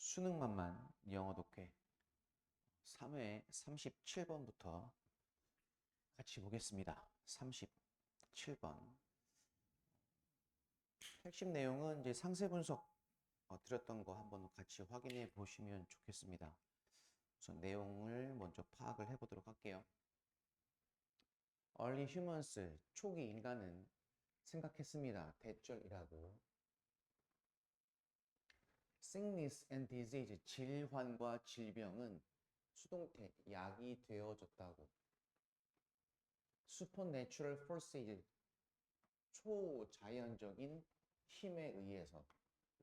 수능만만 영어 독해 3회 37번부터 같이 보겠습니다. 37번. 핵심 내용은 이제 상세 분석 드렸던 거 한번 같이 확인해 보시면 좋겠습니다. 우선 내용을 먼저 파악을 해 보도록 할게요. Early humans, 초기 인간은 생각했습니다. 대절이라고. Sickness and disease, 질환과 질병은 수동태, 약이 되어졌다고. Supernatural forces, 초자연적인 힘에 의해서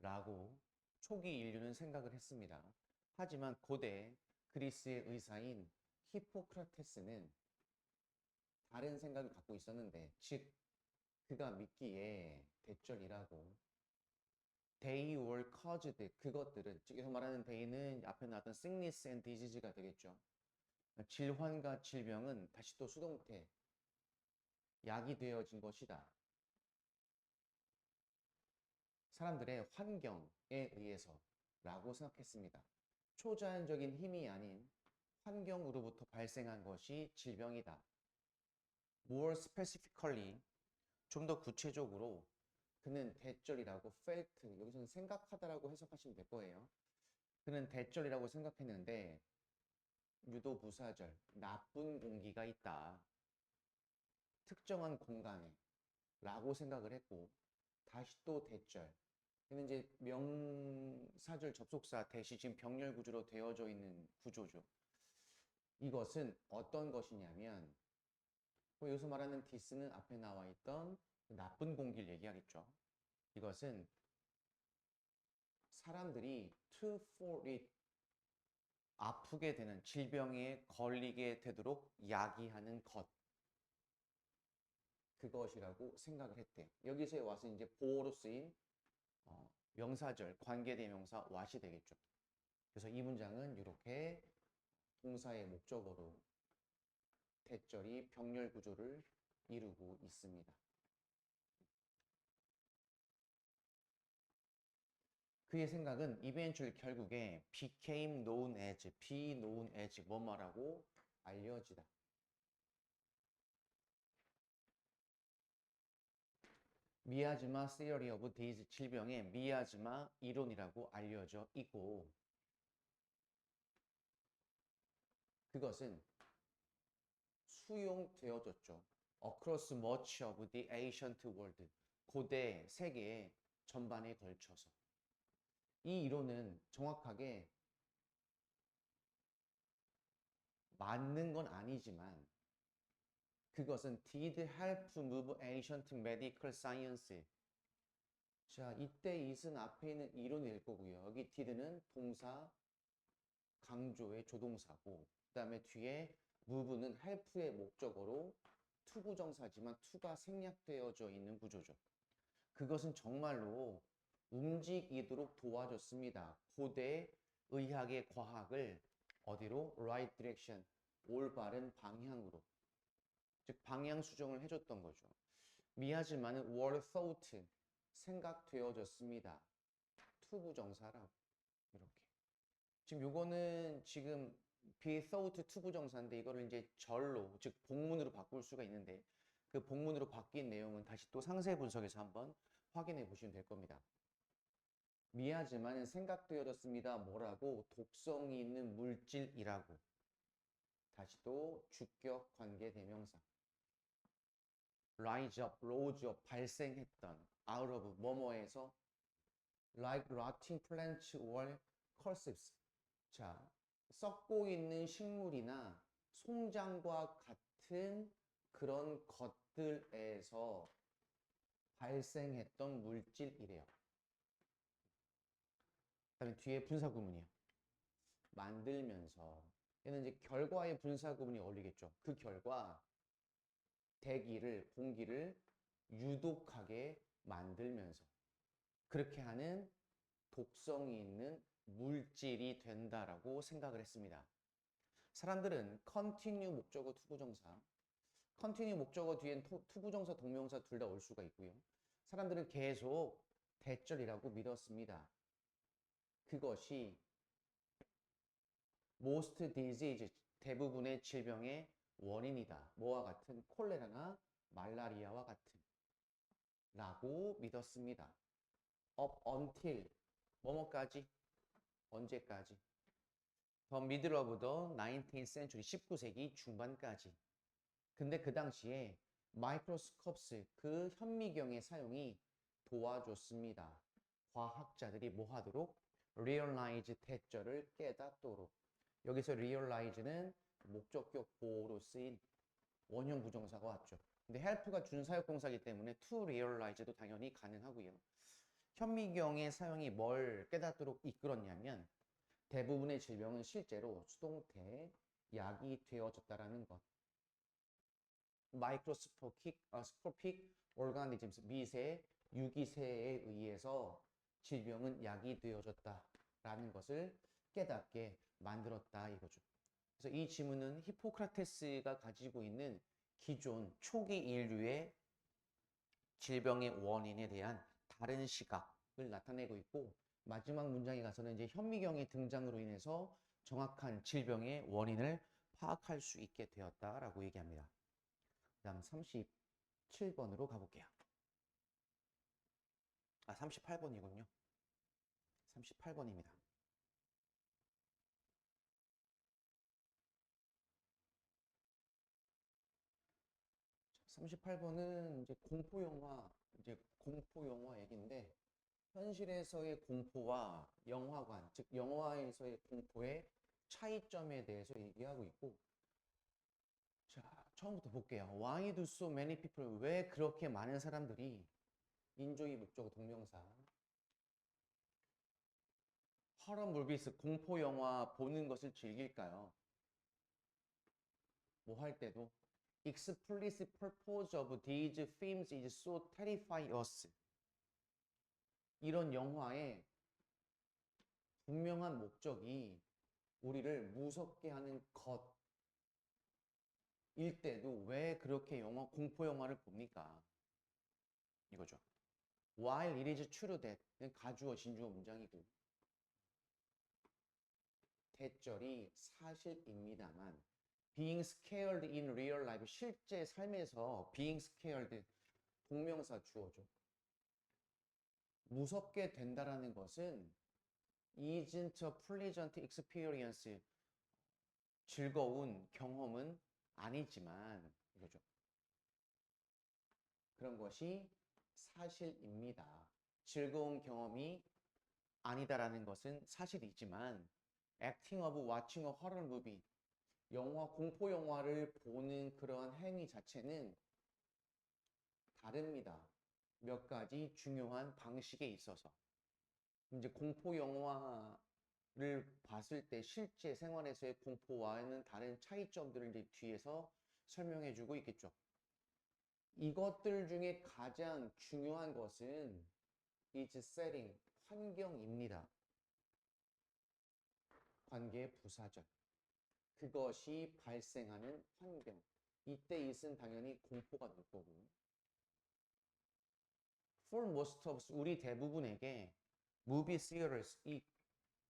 라고 초기 인류는 생각을 했습니다. 하지만 고대 그리스의 의사인 히포크라테스는 다른 생각을 갖고 있었는데, 즉 그가 믿기에 대절이라고 they were caused, 그것들은, 즉 여기서 말하는 they는 앞에 나왔던 sickness and disease가 되겠죠. 질환과 질병은 다시 또 수동태 약이 되어진 것이다. 사람들의 환경에 의해서 라고 생각했습니다. 초자연적인 힘이 아닌 환경으로부터 발생한 것이 질병이다. More specifically, 좀 더 구체적으로 그는 대절이라고 felt, 여기서는 생각하다라고 해석하시면 될 거예요. 그는 대절이라고 생각했는데 유도 부사절, 나쁜 공기가 있다. 특정한 공간에 라고 생각을 했고, 다시 또 대절, 얘는 이제 명사절 접속사 대시 지금 병렬 구조로 되어져 있는 구조죠. 이것은 어떤 것이냐면, 여기서 말하는 디스는 앞에 나와 있던 나쁜 공기를 얘기하겠죠. 이것은 사람들이 to fall it, 아프게 되는 질병에 걸리게 되도록 야기하는 것, 그것이라고 생각을 했대요. 여기서 와서 이제 보호로 쓰인 명사절, 관계대명사 what이 되겠죠. 그래서 이 문장은 이렇게 동사의 목적어로 대절이 병렬 구조를 이루고 있습니다. 그의 생각은 eventually, 결국에 became known as, be known as 뭐뭐라고 알려지다. 미아즈마 theory of disease, 질병의 미아즈마 이론이라고 알려져 있고, 그것은 수용되어졌죠. Across much of the ancient world, 고대 세계 전반에 걸쳐서. 이 이론은 정확하게 맞는 건 아니지만 그것은 did help to move ancient medical science. 자, 이때 it은 앞에 있는 이론일 거고요. 여기 did는 동사 강조의 조동사고, 그 다음에 뒤에 move는 help의 목적어로 투부정사지만 to가 생략되어져 있는 구조죠. 그것은 정말로 움직이도록 도와줬습니다. 고대 의학의 과학을 어디로? right direction, 올바른 방향으로. 즉 방향 수정을 해줬던 거죠. 미하지만은 were thought, 생각되어졌습니다. 투부정사라고. 이렇게. 지금 요거는 지금 be thought 투부정사인데 이거를 이제 절로, 즉 복문으로 바꿀 수가 있는데, 그 복문으로 바뀐 내용은 다시 또 상세 분석에서 한번 확인해 보시면 될 겁니다. 미하지만은 생각되어졌습니다. 뭐라고? 독성이 있는 물질이라고. 다시 또 주격 관계 대명사. rise up, rose up, 발생했던, out of, 뭐뭐에서, like rotting plants or corpses. 자, 썩고 있는 식물이나 송장과 같은 그런 것들에서 발생했던 물질이래요. 그다음에 뒤에 분사구문이요. 만들면서. 얘는 이제 결과의 분사구문이 어울리겠죠. 그 결과 대기를, 공기를 유독하게 만들면서 그렇게 하는 독성이 있는 물질이 된다라고 생각을 했습니다. 사람들은 continue 목적어 투부정사, continue 목적어 뒤엔 투부정사 동명사 둘 다 올 수가 있고요. 사람들은 계속 대절이라고 믿었습니다. 그것이 most disease, 대부분의 질병의 원인이다. 뭐와 같은 콜레라나 말라리아와 같은 라고 믿었습니다. up until 뭐뭐까지 언제까지 the middle of the 19th century 19세기 중반까지. 근데 그 당시에 마이크로스코프스 그 현미경의 사용이 도와줬습니다. 과학자들이 뭐 하도록? realize 대절을 깨닫도록. 여기서 realize는 목적격 보호로 쓰인 원형 부정사가 왔죠. 근데 help가 준사역동사이기 때문에 to realize도 당연히 가능하고요. 현미경의 사용이 뭘 깨닫도록 이끌었냐면 대부분의 질병은 실제로 수동태 약이 되어졌다라는 것. 마이크로스코픽 오르가니즘스 미세 유기세에 의해서 질병은 약이 되어졌다라는 것을 깨닫게 만들었다 이거죠. 그래서 이 지문은 히포크라테스가 가지고 있는 기존 초기 인류의 질병의 원인에 대한 다른 시각을 나타내고 있고 마지막 문장에 가서는 이제 현미경의 등장으로 인해서 정확한 질병의 원인을 파악할 수 있게 되었다라고 얘기합니다. 그다음 37번으로 가볼게요. 38번이군요. 38번입니다. 38번은 이제 공포 영화 얘기인데 현실에서의 공포와 영화관, 즉 영화에서의 공포의 차이점에 대해서 얘기하고 있고 자, 처음부터 볼게요. Why do so many people? 왜 그렇게 많은 사람들이 인조이 목적 동명사 horror movies, 공포 영화 보는 것을 즐길까요? 뭐 할 때도 explicit purpose of these films is so terrify us. 이런 영화의 분명한 목적이 우리를 무섭게 하는 것일 때도 왜 그렇게 공포 영화를 봅니까? 이거죠. While it is true that 가주어 진주어 문장이고 대절이 사실입니다만 being scared in real life 실제 삶에서 being scared 동명사 주어죠. 무섭게 된다라는 것은 isn't a pleasant experience 즐거운 경험은 아니지만 이거죠. 그런 것이 사실입니다. 즐거운 경험이 아니다라는 것은 사실이지만 acting of watching a horror movie 공포 영화를 보는 그런 행위 자체는 다릅니다. 몇 가지 중요한 방식에 있어서 이제 공포 영화를 봤을 때 실제 생활에서의 공포와는 다른 차이점들을 이제 뒤에서 설명해 주고 있겠죠. 이것들 중에 가장 중요한 것은 is setting, 환경입니다. 관계 부사절. 그것이 발생하는 환경. 이때 it은 당연히 공포가 될 거고. For most of us, 우리 대부분에게 movie theaters, 이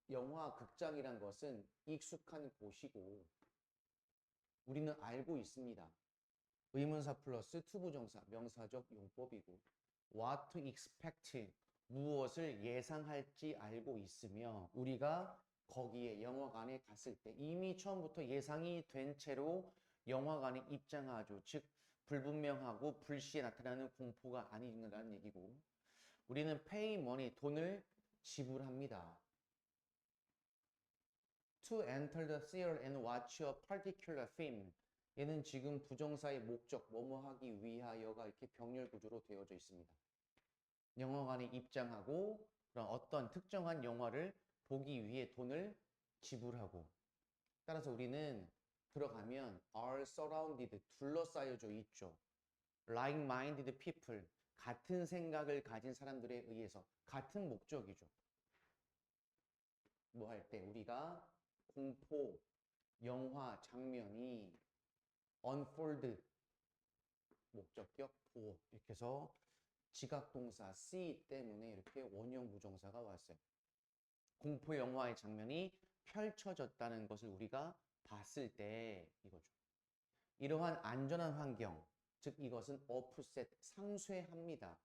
영화 극장이란 것은 익숙한 곳이고 우리는 알고 있습니다. 의문사 플러스 투부정사, 명사적 용법이고 what to expect, 무엇을 예상할지 알고 있으며 우리가 거기에 영화관에 갔을 때 이미 처음부터 예상이 된 채로 영화관에 입장하죠. 즉 불분명하고 불시에 나타나는 공포가 아니라는 얘기고 우리는 pay money, 돈을 지불합니다. To enter the theater and watch a particular film. 얘는 지금 부정사의 목적, 뭐뭐 하기 위하여가 이렇게 병렬 구조로 되어져 있습니다. 영화관에 입장하고 그런 어떤 특정한 영화를 보기 위해 돈을 지불하고 따라서 우리는 들어가면 are surrounded, 둘러싸여져 있죠. like-minded people, 같은 생각을 가진 사람들에 의해서 같은 목적이죠. 뭐 할 때 우리가 공포, 영화 장면이 unfold, 목적격 보호 이렇게 해서 지각동사 see 때문에 이렇게 원형 부정사가 왔어요. 공포 영화의 장면이 펼쳐졌다는 것을 우리가 봤을 때 이거죠. 이러한 안전한 환경, 즉 이것은 offset, 상쇄합니다.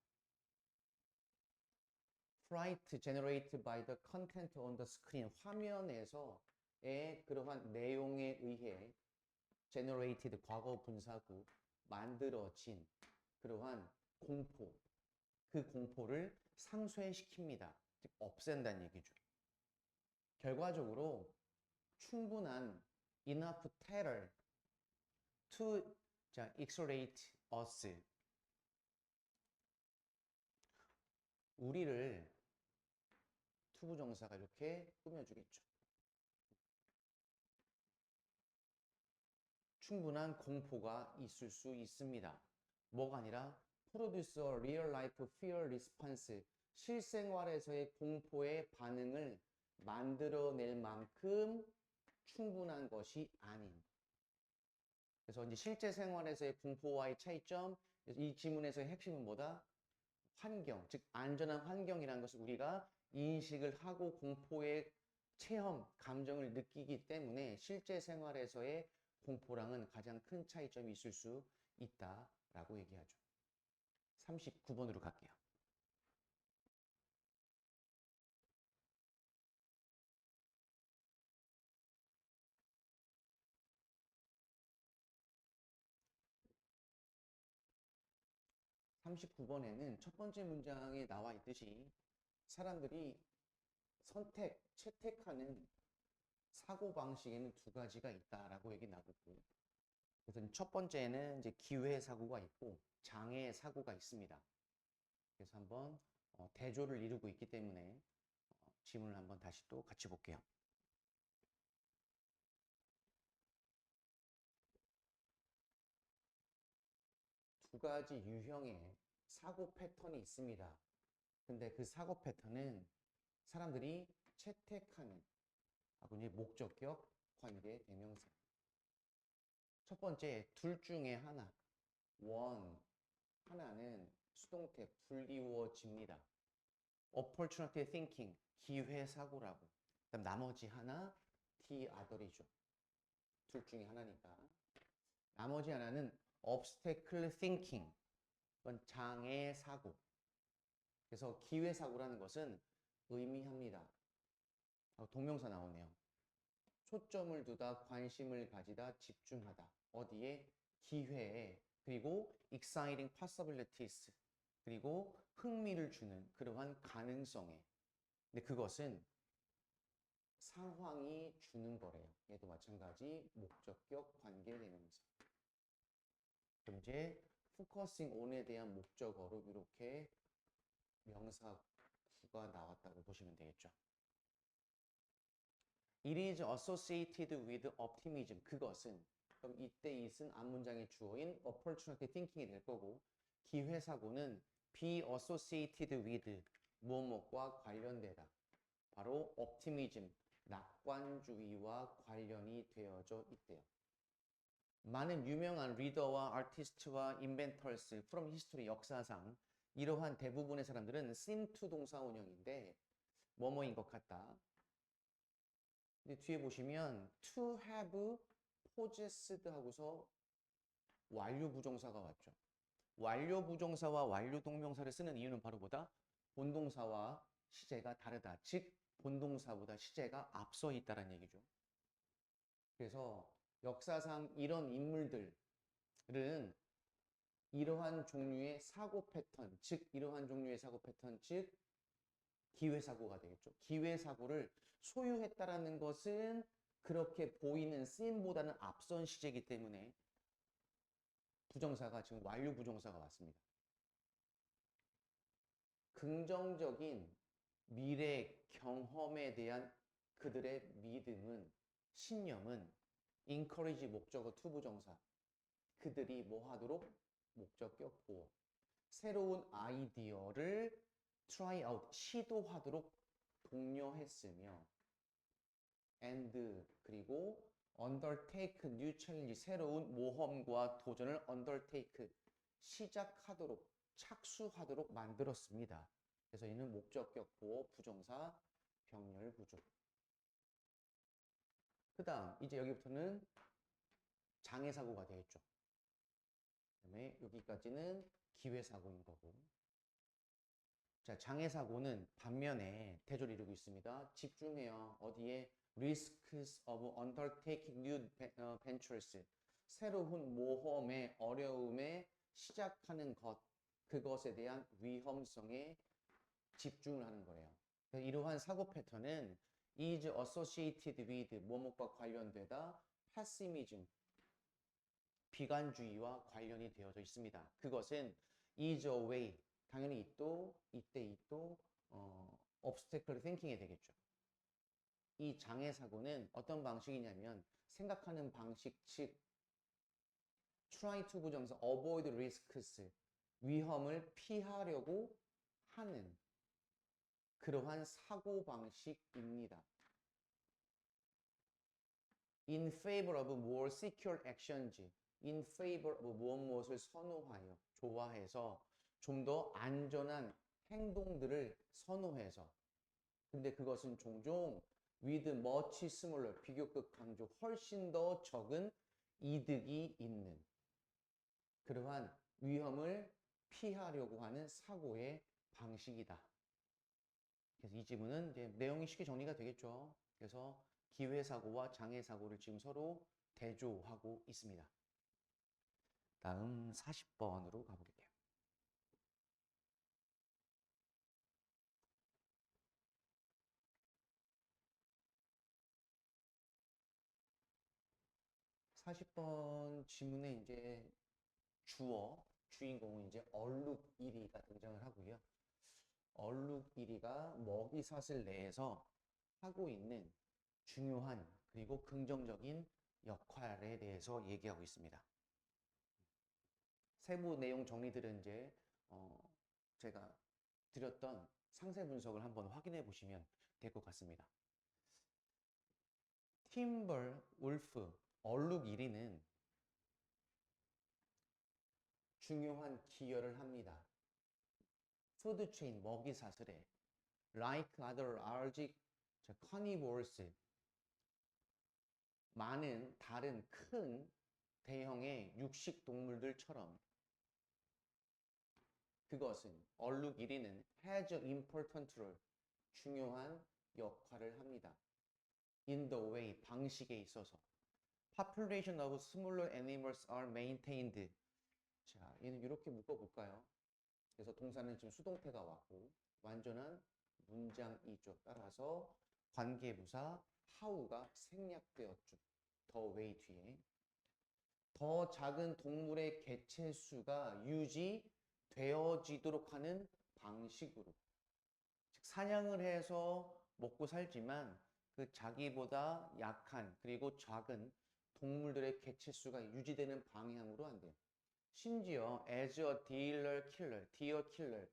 Fright generated by the content on the screen, 화면에서의 그러한 내용에 의해 generated, 과거 분사구, 만들어진 그러한 공포, 그 공포를 상쇄시킵니다. 즉 없앤다는 얘기죠. 결과적으로 충분한 enough terror to exonerate us, 우리를 투부정사가 이렇게 꾸며주겠죠. 충분한 공포가 있을 수 있습니다. 뭐가 아니라 produce a real life fear response, 실생활에서의 공포의 반응을 만들어낼 만큼 충분한 것이 아닌. 그래서 이제 실제 생활에서의 공포와의 차이점, 이 지문에서의 핵심은 뭐다? 환경, 즉 안전한 환경이라는 것을 우리가 인식을 하고 공포의 체험, 감정을 느끼기 때문에 실제 생활에서의 공포랑은 가장 큰 차이점이 있을 수 있다라고 얘기하죠. 39번으로 갈게요. (39번에는) 첫 번째 문장에 나와 있듯이 사람들이 채택하는 사고방식에는 두 가지가 있다라고 얘기 나누고, 그래서 첫 번째는 이제 기회 사고가 있고 장애 사고가 있습니다. 그래서 한번 대조를 이루고 있기 때문에 지문을 한번 다시 또 같이 볼게요. 두 가지 유형의 사고 패턴이 있습니다. 근데 그 사고 패턴은 사람들이 채택하는 하고 이제 목적격 관계 대명사. 첫 번째, 둘 중에 하나, 하나는 수동태 불리워집니다. opportunity thinking, 기회 사고라고. 그다음 나머지 하나, the other이죠. 둘 중에 하나니까. 나머지 하나는 obstacle thinking, 이건 장애 사고. 그래서 기회 사고라는 것은 의미합니다. 동명사 나오네요. 초점을 두다, 관심을 가지다, 집중하다. 어디에? 기회에. 그리고 exciting possibilities, 그리고 흥미를 주는 그러한 가능성에. 근데 그것은 상황이 주는 거래요. 얘도 마찬가지 목적격 관계 대명사. 그럼 이제 focusing on에 대한 목적어로 이렇게 명사구가 나왔다고 보시면 되겠죠. It is associated with optimism. 그것은, 그럼 이때 it은 앞문장의 주어인 opportunity thinking이 될 거고, 기회사고는 be associated with 무엇과 관련되다. 바로 optimism, 낙관주의와 관련이 되어져 있대요. 많은 유명한 리더와 아티스트와 인벤터스 from history, 역사상 이러한 대부분의 사람들은 seem to 동사 원형인데 뭐뭐인 것 같다. 근데 뒤에 보시면 to have possessed 하고서 완료 부정사가 왔죠. 완료 부정사와 완료 동명사를 쓰는 이유는 바로 뭐다? 본동사와 시제가 다르다. 즉 본동사보다 시제가 앞서 있다는 얘기죠. 그래서 역사상 이런 인물들은 이러한 종류의 사고 패턴, 즉 이러한 종류의 사고 패턴, 즉 기회사고가 되겠죠. 기회사고를 소유했다라는 것은 그렇게 보이는 쓰임보다는 앞선 시제이기 때문에 부정사가 지금 완료 부정사가 왔습니다. 긍정적인 미래 경험에 대한 그들의 믿음은, 신념은 encourage 목적어 to 부정사. 그들이 뭐 하도록? 목적격 보어. 새로운 아이디어를 try out, 시도하도록 독려했으며 and, 그리고 undertake new challenge, 새로운 모험과 도전을 undertake, 시작하도록, 착수하도록 만들었습니다. 그래서 이는 목적격 보어 부정사 병렬 구조. 그 다음 이제 여기부터는 장애사고가 되겠죠. 그다음에 여기까지는 기회사고인 거고. 자, 장애사고는 반면에 대조를 이루고 있습니다. 집중해요. 어디에? Risks of undertaking new ventures. 새로운 모험의 어려움에 시작하는 것, 그것에 대한 위험성에 집중을 하는 거예요. 이러한 사고 패턴은 is associated with 뭐뭐과 관련되다 pessimism, 비관주의와 관련이 되어져 있습니다. 그것은 is a way, 당연히 이때 obstacle thinking이 되겠죠. 이 장애 사고는 어떤 방식이냐면 생각하는 방식, 즉 try to 부정사 avoid risks, 위험을 피하려고 하는 그러한 사고 방식입니다. In favor of more secure actions, in favor of 무엇을 선호하여, 좋아해서 좀 더 안전한 행동들을 선호해서, 근데 그것은 종종 with much smaller, 비교급 강조, 훨씬 더 적은 이득이 있는 그러한 위험을 피하려고 하는 사고의 방식이다. 그래서 이 지문은 이제 내용이 쉽게 정리가 되겠죠. 그래서 기회사고와 장애사고를 지금 서로 대조하고 있습니다. 다음 40번으로 가볼게요. (40번) 지문에 이제 주인공은 이제 얼룩이리가 등장을 하고요. 얼룩이리가 먹이사슬 내에서 하고 있는 중요한 그리고 긍정적인 역할에 대해서 얘기하고 있습니다. 세부 내용 정리들은 이제 제가 드렸던 상세 분석을 한번 확인해 보시면 될 것 같습니다. 팀벌 울프 얼룩 1위는 중요한 기여를 합니다. 푸드체인 먹이사슬에 like other large carnivores 많은 다른 큰 대형의 육식 동물들처럼 그것은 얼룩 1위는 has an important role 중요한 역할을 합니다. in the way 방식에 있어서 population of smaller animals are maintained. 자, 얘는 이렇게 묶어볼까요? 그래서 동사는 지금 수동태가 왔고 완전한 문장이죠. 따라서 관계부사 how가 생략되었죠. the way 뒤에 더 작은 동물의 개체 수가 유지되어지도록 하는 방식으로, 즉 사냥을 해서 먹고 살지만 그 자기보다 약한 그리고 작은 동물들의 개체 수가 유지되는 방향으로 한대요. 심지어 as a deer killer,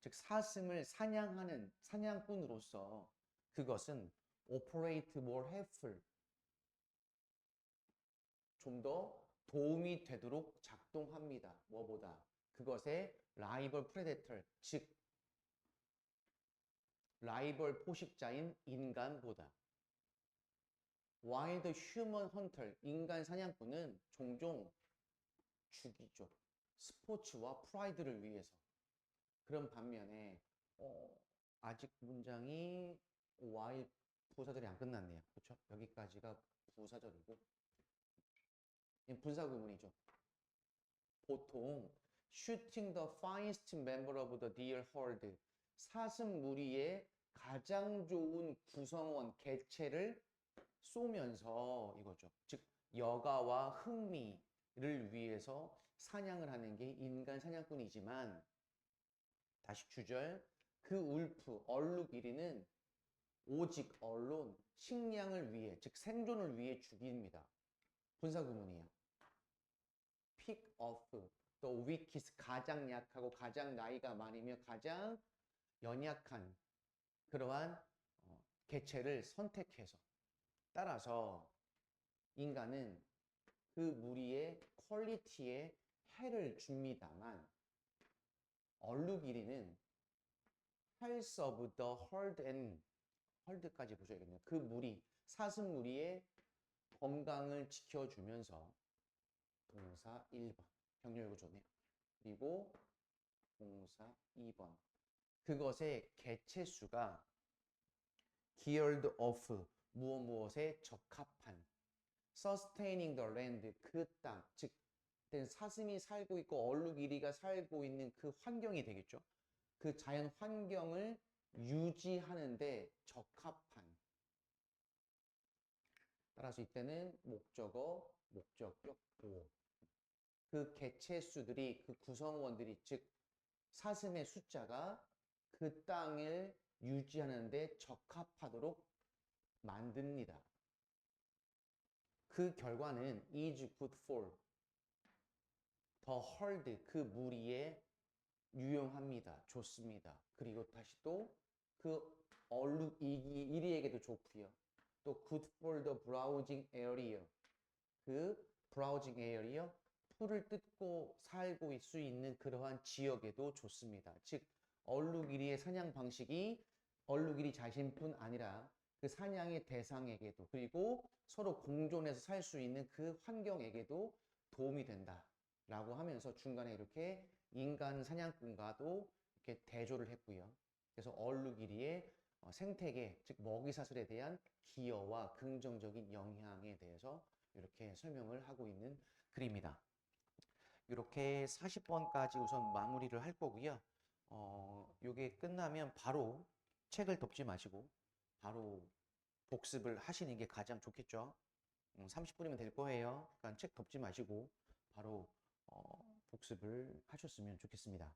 즉 사슴을 사냥하는 사냥꾼으로서 그것은 operate more helpful, 좀 더 도움이 되도록 작동합니다. 뭐보다? 그것의 라이벌 프레데터, 즉 라이벌 포식자인 인간보다. While the human hunter, 인간 사냥꾼은 종종 죽이죠. 스포츠와 프라이드를 위해서. 그런 반면에 아직 문장이 while 부사절이 안 끝났네요. 그렇죠? 여기까지가 부사절이고 분사구문이죠. 보통 shooting the finest member of the deer herd, 사슴 무리의 가장 좋은 구성원 개체를 쏘면서 이거죠. 즉 여가와 흥미를 위해서 사냥을 하는 게 인간 사냥꾼이지만, 다시 주절, 그 울프 얼룩 1위는 오직 언론 식량을 위해, 즉 생존을 위해 죽입니다. 분사구문이에요. pick off the weakest, 가장 약하고 가장 나이가 많으며 가장 연약한 그러한 개체를 선택해서, 따라서 인간은 그 무리의 퀄리티에 해를 줍니다만 얼룩 1위는 health of the herd and 헐드까지 보셔야겠네요. 그 무리, 사슴무리의 건강을 지켜주면서 동사 1번. 병렬구 좋네요. 그리고 동사 2번. 그것의 개체수가 geared off, 무엇에 적합한, sustaining the land, 그 땅, 즉 사슴이 살고 있고 얼룩이리가 살고 있는 그 환경이 되겠죠. 그 자연 환경을 유지하는데 적합한. 따라서 이때는 목적어, 목적격 보호. 그 개체수들이, 그 구성원들이, 즉 사슴의 숫자가 그 땅을 유지하는데 적합하도록 만듭니다. 그 결과는 is good for the herd, 그 무리에 유용합니다. 좋습니다. 그리고 다시 또 그 얼룩이리에게도 좋고요. 또 good for the browsing area, 그 browsing area, 풀을 뜯고 살고 있을 수 있는 그러한 지역에도 좋습니다. 즉 얼룩이리의 사냥 방식이 얼룩이리 자신뿐 아니라 그 사냥의 대상에게도, 그리고 서로 공존해서 살 수 있는 그 환경에게도 도움이 된다라고 하면서 중간에 이렇게 인간 사냥꾼과도 이렇게 대조를 했고요. 그래서 얼룩이리의 생태계, 즉 먹이사슬에 대한 기여와 긍정적인 영향에 대해서 이렇게 설명을 하고 있는 글입니다. 이렇게 40번까지 우선 마무리를 할 거고요. 요게 끝나면 바로 책을 덮지 마시고 바로 복습을 하시는 게 가장 좋겠죠. 30분이면 될 거예요. 그러니까 책 덮지 마시고 바로 복습을 하셨으면 좋겠습니다.